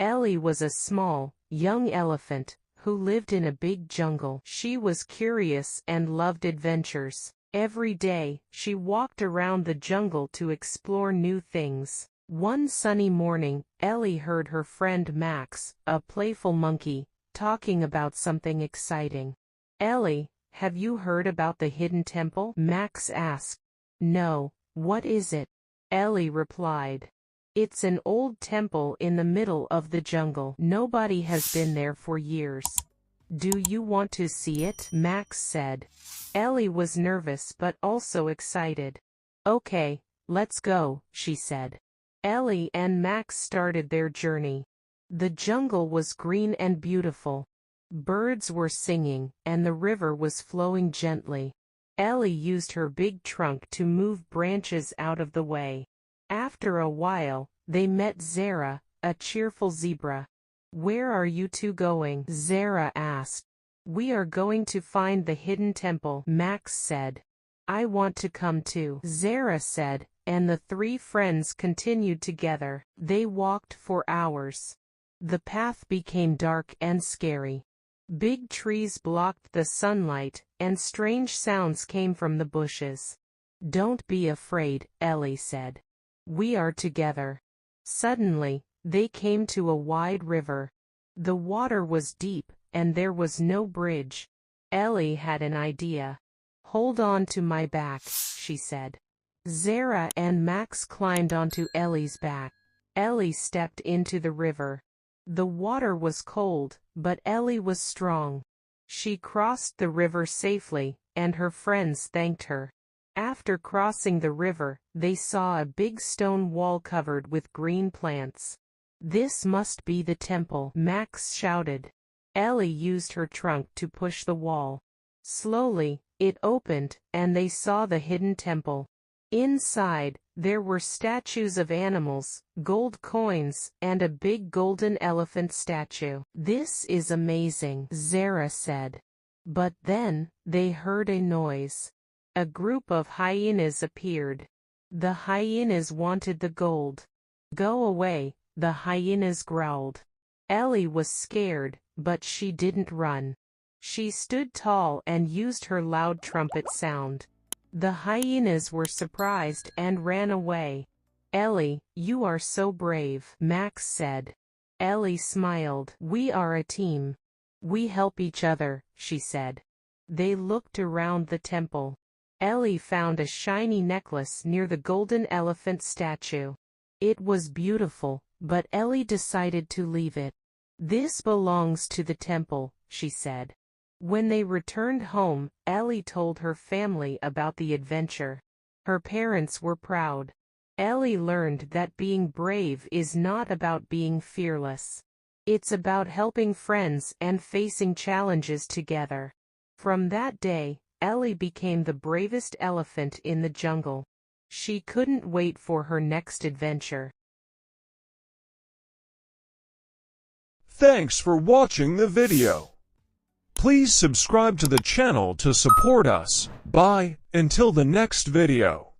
Ellie was a small, young elephant who lived in a big jungle. She was curious and loved adventures. Every day, she walked around the jungle to explore new things. One sunny morning, Ellie heard her friend Max, a playful monkey, talking about something exciting. "Ellie, have you heard about the hidden temple?" Max asked. "No, what is it?" Ellie replied. "It's an old temple in the middle of the jungle. Nobody has been there for years. Do you want to see it?" Max said. Ellie was nervous but also excited. "Okay, let's go," she said. Ellie and Max started their journey. The jungle was green and beautiful. Birds were singing, and the river was flowing gently. Ellie used her big trunk to move branches out of the way. After a while, they met Zara, a cheerful zebra. "Where are you two going?" Zara asked. "We are going to find the hidden temple," Max said. "I want to come too," Zara said, and the three friends continued together. They walked for hours. The path became dark and scary. Big trees blocked the sunlight, and strange sounds came from the bushes. "Don't be afraid," Ellie said. "We are together." Suddenly, they came to a wide river. The water was deep, and there was no bridge. Ellie had an idea. "Hold on to my back," she said. Zara and Max climbed onto Ellie's back. Ellie stepped into the river. The water was cold, but Ellie was strong. She crossed the river safely, and her friends thanked her. After crossing the river, they saw a big stone wall covered with green plants. "This must be the temple," Max shouted. Ellie used her trunk to push the wall. Slowly, it opened, and they saw the hidden temple. Inside, there were statues of animals, gold coins, and a big golden elephant statue. "This is amazing," Zara said. But then, they heard a noise. A group of hyenas appeared. The hyenas wanted the gold. "Go away," the hyenas growled. Ellie was scared, but she didn't run. She stood tall and used her loud trumpet sound. The hyenas were surprised and ran away. "Ellie, you are so brave," Max said. Ellie smiled. "We are a team. We help each other," she said. They looked around the temple. Ellie found a shiny necklace near the golden elephant statue. It was beautiful, but Ellie decided to leave it. "This belongs to the temple," she said. When they returned home, Ellie told her family about the adventure. Her parents were proud. Ellie learned that being brave is not about being fearless. It's about helping friends and facing challenges together. From that day, Ellie became the bravest elephant in the jungle. She couldn't wait for her next adventure. Thanks for watching the video. Please subscribe to the channel to support us. Bye, until the next video.